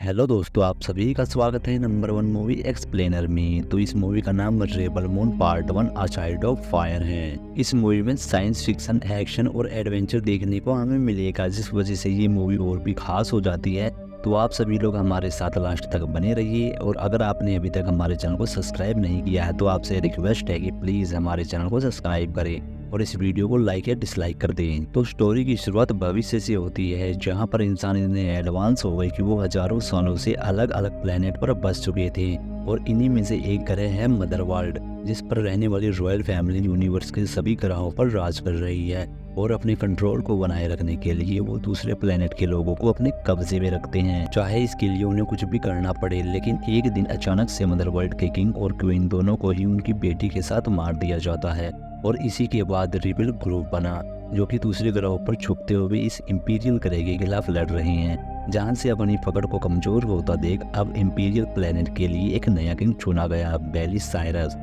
Hello दोस्तों, आप सभी का स्वागत है नंबर वन मूवी एक्सप्लेनर में। तो इस मूवी का नाम rebel moon part 1 a child of fire है। इस मूवी में साइंस फिक्शन, एक्शन और एडवेंचर देखने को हमें मिलेगा, जिस वजह से ये मूवी और भी खास हो जाती है। तो आप सभी लोग हमारे साथ लास्ट तक बने रहिए, और अगर आपने अभी तक हमारे चैनल को सब्सक्राइब नहीं किया है तो आपसे रिक्वेस्ट है कि प्लीज़ हमारे चैनल को सब्सक्राइब करें और इस वीडियो को लाइक या डिसलाइक कर दें। तो स्टोरी की शुरुआत भविष्य से होती है, जहां पर इंसान इतने एडवांस हो गए कि वो हजारों सालों से अलग अलग प्लेनेट पर बस चुके थे, और इन्हीं में से एक ग्रह है मदर वर्ल्ड, जिस पर रहने वाली रॉयल फैमिली यूनिवर्स के सभी ग्रहों पर राज कर रही है। और अपने कंट्रोल को बनाए रखने के लिए वो दूसरे प्लेनेट के लोगों को अपने कब्जे में रखते हैं, चाहे इसके लिए उन्हें कुछ भी करना पड़े। लेकिन एक दिन अचानक से मदर वर्ल्ड के किंग और क्वीन दोनों को ही उनकी बेटी के साथ मार दिया जाता है, और इसी के बाद रिबेल ग्रुप बना, जो कि दूसरे ग्रहों पर छुपते हुए इस इंपीरियल ग्रह के खिलाफ लड़ रहे हैं। जहां से अपनी पकड़ को कमजोर होता देख अब इंपीरियल प्लेनेट के लिए एक नया किंग चुना गया, बेलिसाइरस।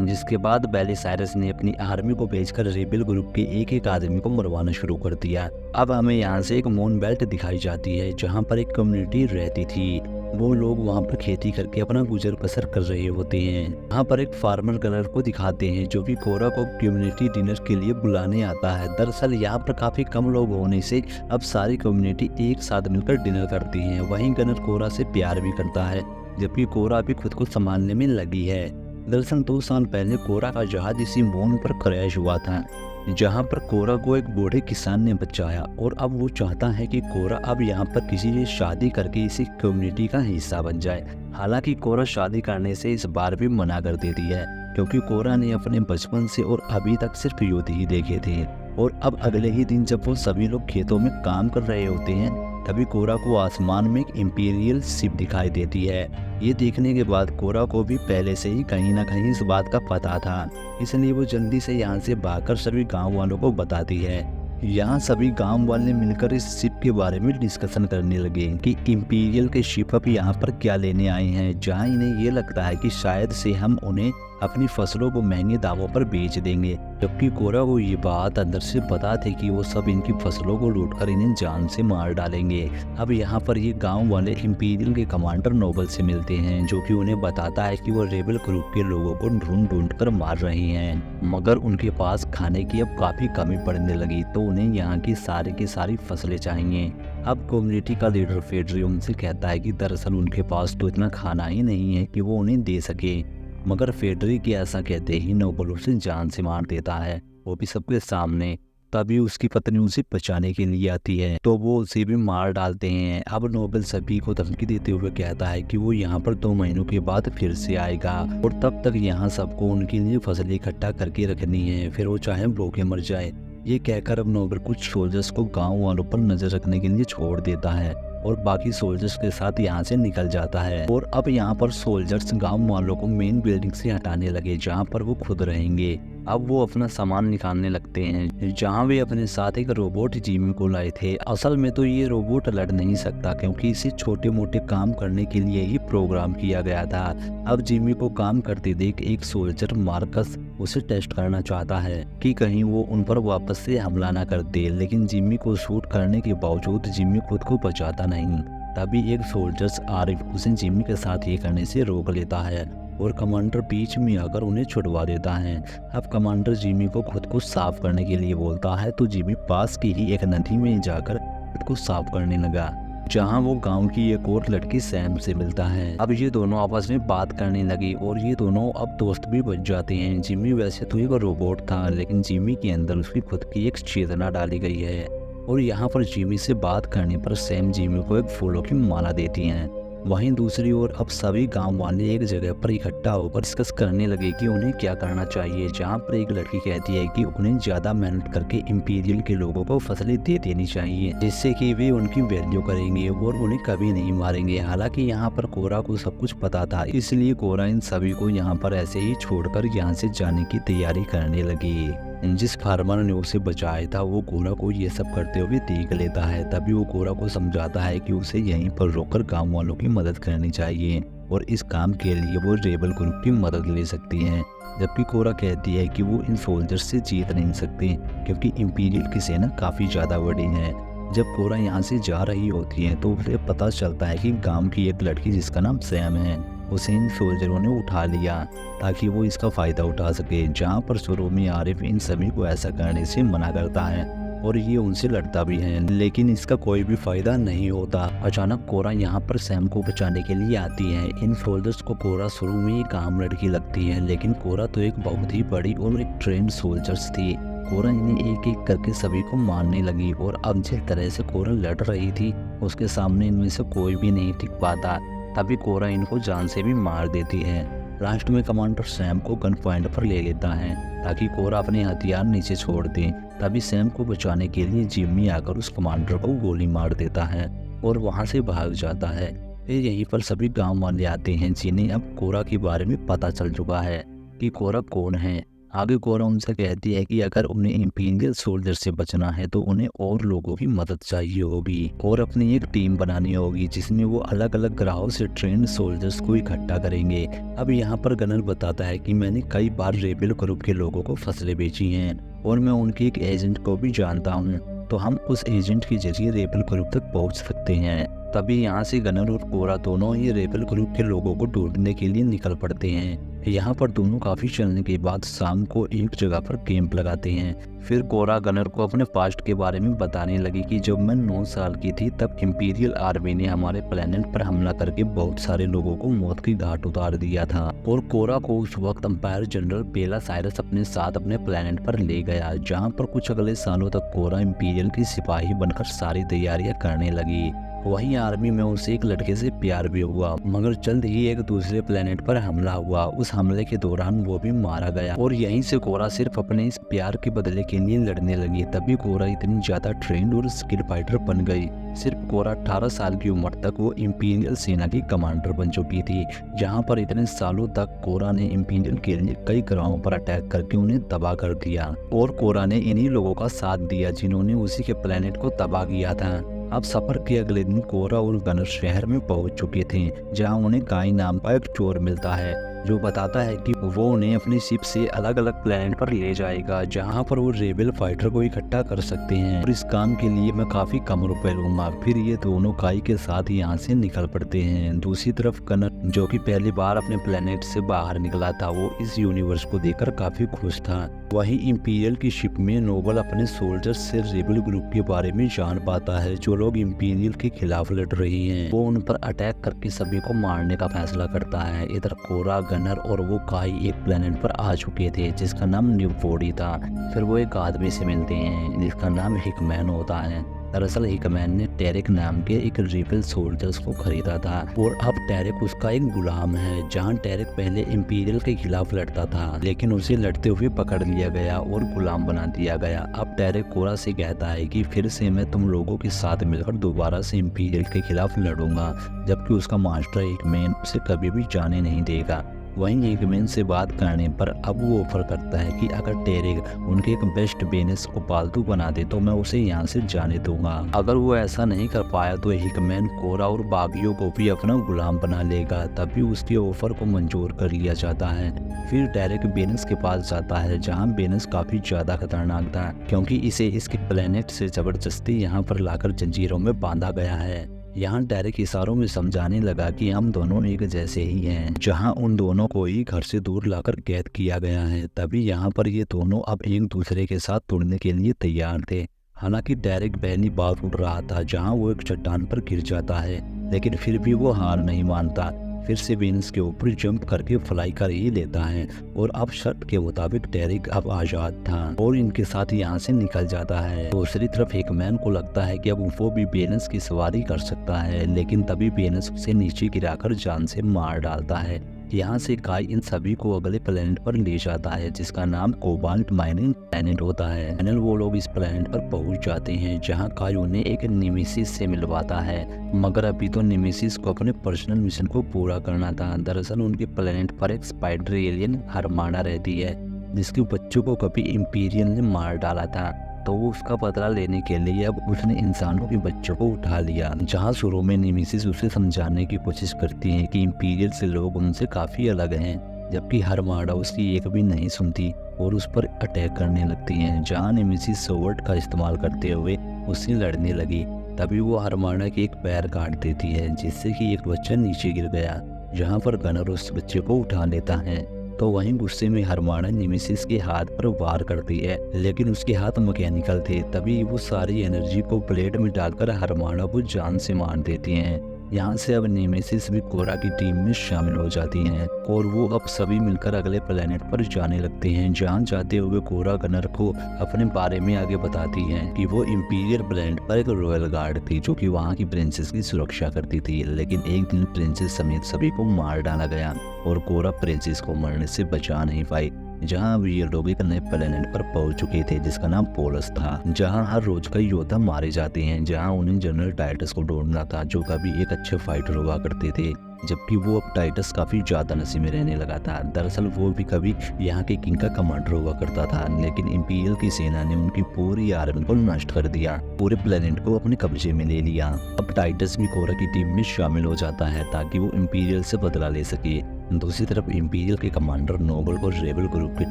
जिसके बाद बेलिसाइरस ने अपनी आर्मी को भेजकर रिबेल ग्रुप के एक एक आदमी को मरवाना शुरू कर दिया। अब हमें यहाँ से एक मून बेल्ट दिखाई जाती है, जहाँ पर एक कम्युनिटी रहती थी। वो लोग वहाँ पर खेती करके अपना गुजर बसर कर रहे होते हैं। यहाँ पर एक फार्मर गर्ल को दिखाते हैं, जो कि कोरा को कम्युनिटी डिनर के लिए बुलाने आता है। दरअसल यहाँ पर काफी कम लोग होने से अब सारी कम्युनिटी एक साथ मिलकर डिनर करती है। वहीं गनर कोरा से प्यार भी करता है, जबकि कोरा भी खुद को संभालने में लगी है। दरअसल 2 साल पहले कोरा का जहाज इसी मून पर क्रैश हुआ था, जहां पर कोरा को एक बूढ़े किसान ने बचाया, और अब वो चाहता है कि कोरा अब यहाँ पर किसी से शादी करके इसी कम्युनिटी का हिस्सा बन जाए। हालांकि कोरा शादी करने से इस बार भी मना कर देती है, क्योंकि कोरा ने अपने बचपन से और अभी तक सिर्फ युद्ध ही देखे थे। और अब अगले ही दिन जब वो सभी लोग खेतों में काम कर रहे होते हैं, तभी कोरा को आसमान में एक इंपीरियल शिप दिखाई देती है। ये देखने के बाद कोरा को भी पहले से ही कहीं ना कहीं इस बात का पता था, इसलिए वो जल्दी से यहाँ से भागकर सभी गांव वालों को बताती है। यहाँ सभी गांव वाले मिलकर इस शिप के बारे में डिस्कशन करने लगे कि इंपीरियल के शिप अब यहाँ पर क्या लेने आए हैं, जहाँ इन्हें ये लगता है कि शायद से हम उन्हें अपनी फसलों को महंगे दामों पर बेच देंगे। जबकि कोरा को ये बात अंदर से पता थी कि वो सब इनकी फसलों को लूटकर इन्हें जान से मार डालेंगे। अब यहाँ पर ये गांव वाले इंपीरियल के कमांडर नोबल से मिलते हैं, जो कि उन्हें बताता है कि वो रेबेल ग्रुप के लोगों को ढूंढ ढूंढ कर मार रहे हैं, मगर उनके पास खाने की अब काफी कमी पड़ने लगी, तो उन्हें यहाँ की सारी फसलें चाहिए। अब कम्युनिटी का लीडर फेडरी उनसे कहता है कि दरअसल उनके पास तो इतना खाना ही नहीं है कि वो उन्हें दे सके, मगर फेडरी के ऐसा कहते ही नोबल उसे जान से मार देता है, वो भी सबके सामने। तभी उसकी पत्नी उसे बचाने के लिए आती है, तो वो उसे भी मार डालते हैं। अब नोबल सभी को धमकी देते हुए कहता है कि वो यहाँ पर 2 महीनों के बाद फिर से आएगा, और तब तक यहाँ सबको उनके लिए फसलें इकट्ठा करके रखनी है, फिर वो चाहे भूखे मर जाए। ये कहकर अब नोबल कुछ सोल्जर्स को गाँव वालों पर नजर रखने के लिए छोड़ देता है, और बाकी सोल्जर्स के साथ यहाँ से निकल जाता है। और अब यहाँ पर सोल्जर्स गांव वालों को मेन बिल्डिंग से हटाने लगे, जहाँ पर वो खुद रहेंगे। अब वो अपना सामान निकालने लगते हैं, जहाँ वे अपने साथ एक रोबोट जिमी को लाए थे। असल में तो ये रोबोट लड़ नहीं सकता, क्योंकि इसे छोटे मोटे काम करने के लिए ही प्रोग्राम किया गया था। अब जिमी को काम करते देख एक सोल्जर मार्कस उसे टेस्ट करना चाहता है कि कहीं वो उन पर वापस से हमला ना कर दे, लेकिन जिमी को शूट करने के बावजूद जिमी खुद को बचाता नहीं। तभी एक सोल्जर्स आरिफ उसे जिमी के साथ ये करने से रोक लेता है, और कमांडर बीच में आकर उन्हें छुड़वा देता है। अब कमांडर जिमी को खुद को साफ करने के लिए बोलता है, तो जिमी पास की ही एक नदी में जाकर खुद को साफ करने लगा, जहां वो गांव की एक और लड़की सैम से मिलता है। अब ये दोनों आपस में बात करने लगी, और ये दोनों अब दोस्त भी बन जाते हैं। जिमी वैसे तो एक रोबोट था, लेकिन जिमी के अंदर उसकी खुद की एक चेतना डाली गई है, और यहाँ पर जिमी से बात करने पर सैम जिमी को एक फूलों की माला देती हैं। वहीं दूसरी ओर अब सभी गांव वाले एक जगह पर इकट्ठा होकर डिस्कस करने लगे कि उन्हें क्या करना चाहिए, जहां पर एक लड़की कहती है कि उन्हें ज्यादा मेहनत करके इंपीरियल के लोगों को फसलें दे देनी चाहिए, जिससे कि वे उनकी वैल्यू करेंगे और उन्हें कभी नहीं मारेंगे। हालांकि यहाँ पर कोरा को सब कुछ पता था, इसलिए कोरा इन सभी को यहाँ पर ऐसे ही छोड़कर यहाँ से जाने की तैयारी करने लगी। जिस फार्मर ने उसे बचाया था वो कोरा को ये सब करते हुए देख लेता है। तभी वो कोरा को समझाता है कि उसे यहीं पर रोककर गांव वालों की मदद करनी चाहिए, और इस काम के लिए वो रेबल ग्रुप की मदद ले सकती हैं। जबकि कोरा कहती है कि वो इन सोल्जर्स से जीत नहीं सकते, क्योंकि इंपीरियल की सेना काफ़ी ज़्यादा बड़ी है। जब कोरा यहाँ से जा रही होती है तो उसे पता चलता है कि गांव की एक लड़की जिसका नाम सैम है उसे इन सोल्जरों ने उठा लिया ताकि वो इसका फ़ायदा उठा सके। जहाँ पर शुरू में आरिफ इन सभी को ऐसा करने से मना करता है और ये उनसे लड़ता भी है, लेकिन इसका कोई भी फायदा नहीं होता। अचानक कोरा यहाँ पर सैम को बचाने के लिए आती है। इन सोल्जर्स को कोरा शुरू में एक आम लड़की लगती है, लेकिन कोरा तो एक बहुत ही बड़ी और एक ट्रेंड सोल्जर्स थी। कोरा इन्हें एक एक करके सभी को मारने लगी और अब जिस तरह से कोरा लड़ रही थी उसके सामने इनमें से कोई भी नहीं टिक पाता। तभी कोरा इनको जान से भी मार देती है। लास्ट में कमांडर सैम को गन पॉइंट पर ले लेता है ताकि कोरा अपने हथियार नीचे छोड़ दे। तभी सैम को बचाने के लिए जिम्मी आकर उस कमांडर को गोली मार देता है और वहां से भाग जाता है। फिर यहीं पर सभी गांव वाले आते हैं जिन्हें अब कोरा के बारे में पता चल चुका है कि कोरा कौन है। आगे कोरा उनसे कहती है कि अगर उन्हें इंपीरियल सोल्जर से बचना है तो उन्हें और लोगों की मदद चाहिए होगी और अपनी एक टीम बनानी होगी जिसमें वो अलग अलग ग्रहों से ट्रेंड सोल्जर्स को इकट्ठा करेंगे। अब यहाँ पर गनर बताता है कि मैंने कई बार रेबेल ग्रुप के लोगों को फसलें बेची हैं और मैं उनके एक एजेंट को भी जानता हूँ, तो हम उस एजेंट के जरिए रेबेल ग्रुप तक पहुँच सकते हैं। तभी यहाँ से गनर और कोरा दोनों ही रेबेल ग्रुप के लोगों को ढूंढने के लिए निकल पड़ते हैं। यहाँ पर दोनों काफी चलने के बाद शाम को एक जगह पर कैंप लगाते हैं। फिर कोरा गनर को अपने पास्ट के बारे में बताने लगी कि जब मैं 9 साल की थी तब इंपीरियल आर्मी ने हमारे प्लेनेट पर हमला करके बहुत सारे लोगों को मौत की घाट उतार दिया था और कोरा को उस वक्त अंपायर जनरल बेला साइरस अपने साथ अपने प्लेनेट पर ले गया, जहाँ पर कुछ अगले सालों तक कोरा इंपीरियल की सिपाही बनकर सारी तैयारियां करने लगी। वहीं आर्मी में उसे एक लड़के से प्यार भी हुआ, मगर जल्द ही एक दूसरे प्लेनेट पर हमला हुआ। उस हमले के दौरान वो भी मारा गया और यहीं से कोरा सिर्फ अपने इस प्यार के बदले के लिए लड़ने लगी। तभी कोरा इतनी ज्यादा ट्रेंड और स्किल फाइटर बन गई। सिर्फ कोरा 18 साल की उम्र तक वो इंपीरियल सेना की कमांडर बन चुकी थी, जहां पर इतने सालों तक कोरा ने इंपीरियल के लिए कई ग्रहों पर अटैक करके उन्हें तबाह कर दिया और कोरा ने इन्हीं लोगों का साथ दिया जिन्होंने उसी के प्लेनेट को तबाह किया था। अब सफर के अगले दिन कोरा और गनर शहर में पहुंच चुके थे, जहां उन्हें गाय नाम का एक चोर मिलता है जो बताता है कि वो उन्हें अपनी शिप से अलग अलग प्लेनेट पर ले जाएगा, जहां पर वो रेबेल फाइटर को इकट्ठा कर सकते हैं और इस काम के लिए मैं काफी कम रुपए लूंगा। फिर ये दोनों गाय के साथ यहाँ से निकल पड़ते हैं। दूसरी तरफ गनर, जो कि पहली बार अपने प्लेनेट से बाहर निकला था, वो इस यूनिवर्स को देखकर काफी खुश था। वहीं इंपीरियल की शिप में नोबल अपने सोल्जर्स से रेबेल ग्रुप के बारे में जान पाता है जो लोग इंपीरियल के खिलाफ लड़ रही हैं। वो उन पर अटैक करके सभी को मारने का फैसला करता है। इधर कोरा, गनर और वो काई एक प्लेनेट पर आ चुके थे जिसका नाम न्यू बॉडी था। फिर वो एक आदमी से मिलते हैं जिसका नाम हिकमैन होता है। दरअसल हिकमैन ने टेरिक नाम के एक रेबेल सोल्जर्स को खरीदा था और अब टेरिक उसका एक गुलाम है। जहां टेरिक पहले इंपीरियल के खिलाफ लड़ता था, लेकिन उसे लड़ते हुए पकड़ लिया गया और गुलाम बना दिया गया। अब टेरिक कोरा से कहता है कि फिर से मैं तुम लोगों के साथ मिलकर दोबारा से इंपीरियल के खिलाफ लड़ूंगा, जबकि उसका मास्टर हिकमैन उसे कभी भी जाने नहीं देगा। वहीं हिकमैन से बात करने पर अब वो ऑफर करता है कि अगर टेरिक उनके एक बेस्ट बेनेस को पालतू बना दे तो मैं उसे यहाँ से जाने दूंगा। अगर वो ऐसा नहीं कर पाया तो हिकमैन कोरा और बागियों को भी अपना गुलाम बना लेगा। तभी उसके ऑफर को मंजूर कर लिया जाता है। फिर टेरिक बेनेस के पास जाता है, जहाँ बेनेस काफी ज्यादा खतरनाक था क्योंकि इसे इसके प्लेनेट से जबरदस्ती यहाँ पर लाकर जंजीरों में बांधा गया है। यहाँ टेरिक इशारों में समझाने लगा कि हम दोनों एक जैसे ही हैं, जहाँ उन दोनों को ही घर से दूर लाकर कैद किया गया है। तभी यहाँ पर ये दोनों अब एक दूसरे के साथ तुड़ने के लिए तैयार थे। हालांकि टेरिक पहली बार उड़ रहा था, जहाँ वो एक चट्टान पर गिर जाता है, लेकिन फिर भी वो हार नहीं मानता। फिर से वेनस के ऊपर जंप करके फ्लाई कर ही लेता है और अब शर्त के मुताबिक टेरिक अब आजाद था और इनके साथ यहाँ से निकल जाता है। दूसरी तरफ हिकमैन को लगता है कि अब वो भी वेनस की सवारी कर सकता है, लेकिन तभी वेनस उसे नीचे गिराकर जान से मार डालता है। यहाँ से काई इन सभी को अगले प्लेनेट पर ले जाता है जिसका नाम कोबाल्ट माइनिंग प्लेनेट होता है। फाइनल वो लोग इस प्लेनेट पर पहुंच जाते हैं, जहाँ काई उन्हें एक नेमेसिस से मिलवाता है, मगर अभी तो नेमेसिस को अपने पर्सनल मिशन को पूरा करना था। दरअसल उनके प्लेनेट पर एक स्पाइडर एलियन हरमाना रहती है जिसके बच्चों को कभी इंपीरियल ने मार डाला था, तो वो उसका बदला लेने के लिए अब उसने इंसानों के बच्चों को उठा लिया। जहाँ शुरू में नेमेसिस उसे समझाने की कोशिश करती है कि इंपीरियल से लोग उनसे काफी अलग हैं, जबकि हरमाडा उसकी एक भी नहीं सुनती और उस पर अटैक करने लगती हैं। जहाँ नेमेसिस सोवर्ड का इस्तेमाल करते हुए उससे लड़ने लगी। तभी वो हरमाना के एक पैर काट देती है, जिससे कि एक बच्चा नीचे गिर गया, जहाँ पर गनर उस बच्चे को उठा लेता है। तो वहीं गुस्से में हरमाना नेमेसिस के हाथ पर वार करती है, लेकिन उसके हाथ मैकेनिकल थे। तभी वो सारी एनर्जी को ब्लेड में डालकर हरमाना को जान से मार देती हैं। यहाँ से अब नेमेसिस भी कोरा की टीम में शामिल हो जाती हैं और वो अब सभी मिलकर अगले प्लेनेट पर जाने लगते हैं। जहाँ जाते हुए कोरा गनर को अपने बारे में आगे बताती हैं कि वो इंपीरियल प्लेनेट पर एक रॉयल गार्ड थी, जो कि वहाँ की प्रिंसेस की सुरक्षा करती थी। लेकिन एक दिन प्रिंसेस समेत सभी को मार डाला गया और कोरा प्रिंसेस को मरने से बचा नहीं पाई। जहाँ अब ये लोग एक नए प्लेनेट पर पहुंच चुके थे, जिसका नाम पोलस था, जहाँ हर रोज कई योद्धा मारे जाते हैं। जहाँ उन्हें जनरल टाइटस को ढूंढना था, जो कभी एक अच्छे फाइटर हुआ करते थे, जबकि वो अब टाइटस काफी ज्यादा नशे में रहने लगा था। दरअसल वो भी कभी यहाँ के किंग का कमांडर हुआ करता था, लेकिन इंपीरियल की सेना ने उनकी पूरी आर्मी को नष्ट कर दिया, पूरे प्लेनेट को अपने कब्जे में ले लिया। अब टाइटस भी कोरा की टीम में शामिल हो जाता है ताकि वो इंपीरियल से बदला ले सके। दूसरी तरफ इंपीरियल के कमांडर नोबल को रेबल ग्रुप के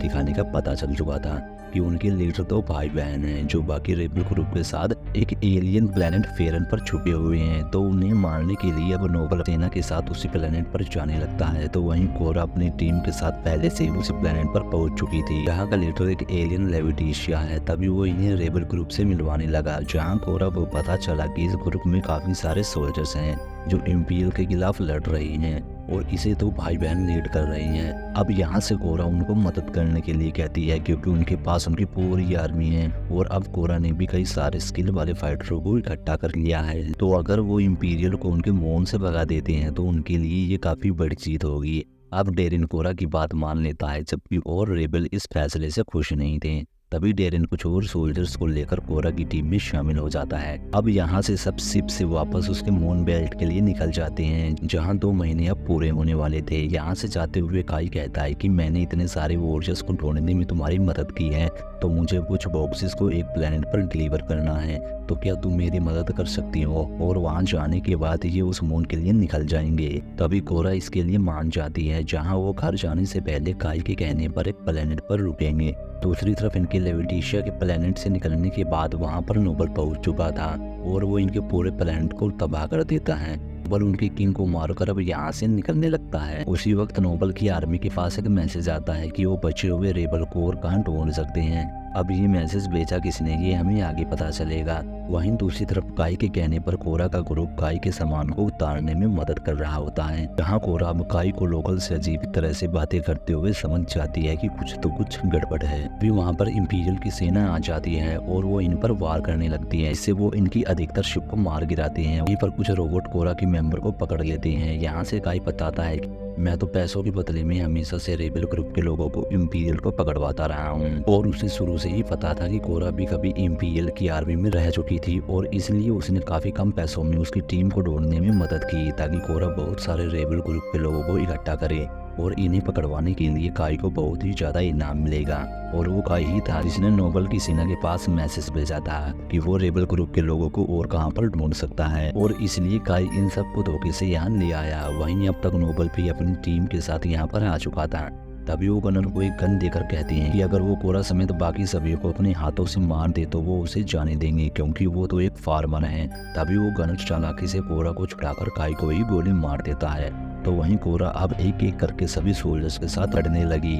ठिकाने का पता चल चुका था कि उनके लीडर दो भाई बहन हैं, जो बाकी रेबल ग्रुप के साथ एक एलियन प्लेनेट फेरन पर छुपे हुए हैं। तो उन्हें मारने के लिए अब नोबल सेना के साथ उसी प्लेनेट पर जाने लगता है। तो वहीं कोरा अपनी टीम के साथ पहले से ही उसी प्लेनेट पर पहुंच चुकी थी, जहाँ का लीडर एक एलियन लेविटिशिया है। तभी वो इन्हें रेबल ग्रुप से मिलवाने लगा। जहाँ कोरा को पता चला कि इस ग्रुप में काफी सारे सोल्जर्स हैं जो इंपीरियल के खिलाफ लड़ रही हैं और इसे तो भाई बहन लीड कर रही हैं। अब यहाँ से कोरा उनको मदद करने के लिए कहती है, क्योंकि उनके पास उनकी पूरी आर्मी है और अब कोरा ने भी कई सारे स्किल वाले फाइटरों को इकट्ठा कर लिया है। तो अगर वो इंपीरियल को उनके मोन से भगा देते हैं तो उनके लिए ये काफी बड़ी जीत होगी। अब डेरिन कोरा की बात मान लेता है, जबकि और रेबल इस फैसले से खुश नहीं थे। तभी डेरिन कुछ और सोल्जर्स को लेकर कोरा की टीम में शामिल हो जाता है। अब यहाँ से सब शिप से वापस उसके मून बेल्ट के लिए निकल जाते हैं, जहाँ 2 महीने अब पूरे होने वाले थे। यहाँ से जाते हुए काई कहता है कि मैंने इतने सारे वॉरियर्स को ढूंढने में तुम्हारी मदद की है, तो मुझे कुछ बॉक्सेस को एक प्लेनेट पर डिलीवर करना है, तो क्या तुम मेरी मदद कर सकती हो? और वहाँ जाने के बाद ये उस मून के लिए निकल जाएंगे। तभी कोरा इसके लिए मान जाती है, जहाँ वो घर जाने से पहले काई के कहने पर एक प्लेनेट पर रुकेंगे। दूसरी तरफ इनके लेविटिशिया के प्लेनेट से निकलने के बाद वहाँ पर नोबल पहुंच चुका था और वो इनके पूरे प्लेनेट को तबाह कर देता है। नोबल उनके किंग को मारकर अब यहाँ से निकलने लगता है। उसी वक्त नोबल की आर्मी के पास एक मैसेज आता है कि वो बचे हुए रेबल को और कहाँ ढूंढ सकते हैं। अब ये मैसेज भेजा किसने, ये हमें आगे पता चलेगा। वहीं दूसरी तरफ काई के कहने पर कोरा का ग्रुप काई के सामान को उतारने में मदद कर रहा होता है, जहाँ कोरा अब काई को लोकल से अजीब तरह से बातें करते हुए समझ जाती है कि कुछ गड़बड़ है। भी वहाँ पर इंपीरियल की सेना आ जाती है और वो इन पर वार करने लगती है। इससे वो इनकी अधिकतर शिप को मार गिराते हैं। वहीं पर कुछ रोबोट कोरा के मेंबर को पकड़ लेते हैं। यहाँ से काई बताता है कि मैं तो पैसों के बदले में हमेशा से रेबल ग्रुप के लोगों को इंपीरियल को पकड़वाता रहा हूँ, और उसे शुरू से ही पता था कि कोरा भी कभी इंपीरियल की आर्मी में रह चुकी थी और इसलिए उसने काफी कम पैसों में उसकी टीम को ढूंढने में मदद की, ताकि कोरा बहुत सारे रेबल ग्रुप के लोगों को इकट्ठा करे और इन्हें पकड़वाने के लिए काई को बहुत ही ज्यादा इनाम मिलेगा। और वो काई ही था जिसने नोबल की सेना के पास मैसेज भेजा था कि वो रेबल ग्रुप के लोगों को और कहां पर ढूंढ सकता है, और इसलिए काई इन सबको धोखे से यहाँ ले आया। वहीं अब तक नोबल भी अपनी टीम के साथ यहाँ पर आ चुका था। तभी वो गनर को एक गन देकर कहते हैं कि अगर वो कोरा समेत बाकी सभी को अपने हाथों से मार दे तो वो उसे जाने देंगे, क्योंकि वो तो एक फार्मर है। तभी वो गनर चालाकी से कोरा को छुड़ाकर काई को ही गोली मार देता है। तो वहीं कोरा अब एक एक करके सभी सोल्जर्स के साथ लड़ने लगी,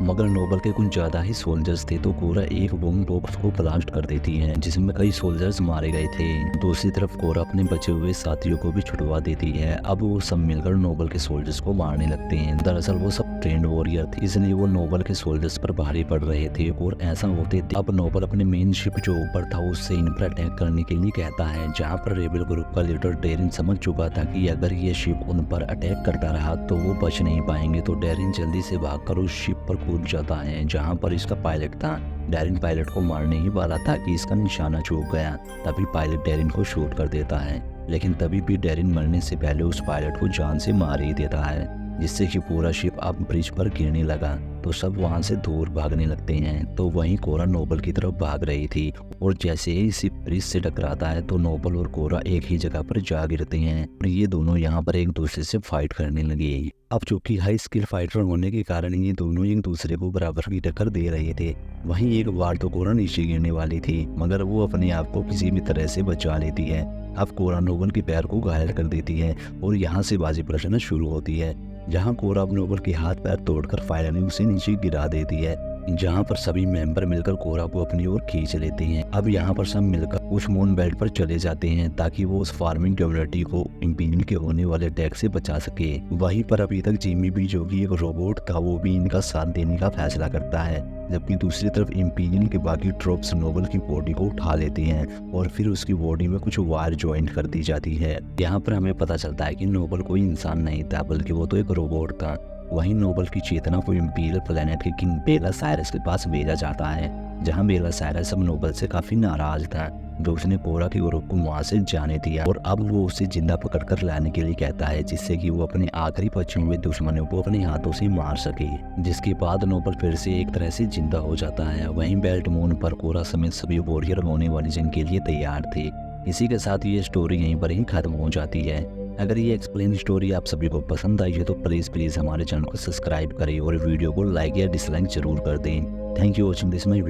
मगर नोबल के कुछ ज्यादा ही सोल्जर्स थे। तो कोरा एक बम बॉक्स को ब्लास्ट कर देती है, जिसमें कई सोल्जर्स मारे गए थे। दूसरी तरफ कोरा अपने बचे हुए साथियों को भी छुड़वा देती है। अब वो सब मिलकर नोबल के सोल्जर्स को मारने लगते हैं। दरअसल वो सब ट्रेंड वॉरियर थे, इसलिए वो नोबल के सोल्जर्स पर भारी पड़ रहे थे और ऐसा होते थे। अब नोबल अपने मेन शिप जो ऊपर था उससे इन पर अटैक करने के लिए कहता है, जहाँ पर रेबल ग्रुप का लीडर डेरिन समझ चुका था कि अगर ये शिप उन पर अटैक करता रहा तो वो बच नहीं पाएंगे। तो डेरिन जल्दी से भागकर उस शिप पर कूद जाता है जहां पर इसका पायलट था। डेरिन पायलट को मारने ही वाला था कि इसका निशाना चूक गया। तभी पायलट डेरिन को शूट कर देता है, लेकिन तभी भी डेरिन मरने से पहले उस पायलट को जान से मार ही देता है, जिससे कि पूरा शिप अब ब्रिज पर गिरने लगा। तो तो सब वहाँ से दूर भागने लगते हैं। तो वहीं कोरा नोबल की तरफ भाग रही थी और जैसे ही इसी ब्रिज से टकराता है तो नोबल और कोरा एक ही जगह पर जा गिरते हैं और ये दोनों यहाँ पर एक दूसरे से फाइट करने लगे। अब चूंकि हाई स्किल फाइटर होने के कारण ये दोनों एक दूसरे को बराबर की टक्कर दे रहे थे। वहीं एक बार तो कोरा नीचे गिरने वाली थी मगर वो अपने आप को किसी भी तरह से बचा लेती है। अब कोरा नोबल के पैर को घायल कर देती है और यहाँ से बाजी पलटना शुरू होती है, जहाँ कोरा नोबल के हाथ पैर तोड़कर फाइनली उसे नीचे गिरा देती है, जहाँ पर सभी मेंबर मिलकर कोरा को अपनी ओर खींच लेते हैं। अब यहाँ पर सब मिलकर उस मून बेल्ट पर चले जाते हैं ताकि वो उस फार्मिंग कम्युनिटी को इंपीरियल के होने वाले अटैक से बचा सके। वहीं पर अभी तक जिमी भी, जो कि एक रोबोट था, वो भी इनका साथ देने का फैसला करता है, जबकि दूसरी तरफ इंपीरियल के बाकी ट्रूप्स नोबल की बॉडी को उठा लेते हैं और फिर उसकी बॉडी में कुछ वायर ज्वाइंट कर दी जाती है। यहाँ पर हमें पता चलता है कि नोबल कोई इंसान नहीं था बल्कि वो तो एक रोबोट था। वहीं नोबल की चेतना को इंपीरियल प्लेनेट के किंग बेला साइरस के पास भेजा जाता है, जहां बेला साइरस अब नोबल से काफी नाराज था, जो उसने कोरा के ग्रुप को वहां से जाने दिया और अब वो उसे जिंदा पकड़कर लाने के लिए कहता है, जिससे कि वो अपने आखिरी बचे हुए दुश्मनों को अपने हाथों से मार सके। जिसके बाद नोबल फिर से एक तरह से जिंदा हो जाता है। वहीं बेल्ट मून पर कोरा समेत सभी वॉरियर होने वाली जंग के लिए तैयार थे। इसी के साथ ये स्टोरी यहीं पर ही खत्म हो जाती है। अगर ये एक्सप्लेन स्टोरी आप सभी को पसंद आई है तो प्लीज़ हमारे चैनल को सब्सक्राइब करें और वीडियो को लाइक या डिसलाइक जरूर कर दें। Thank you watching this my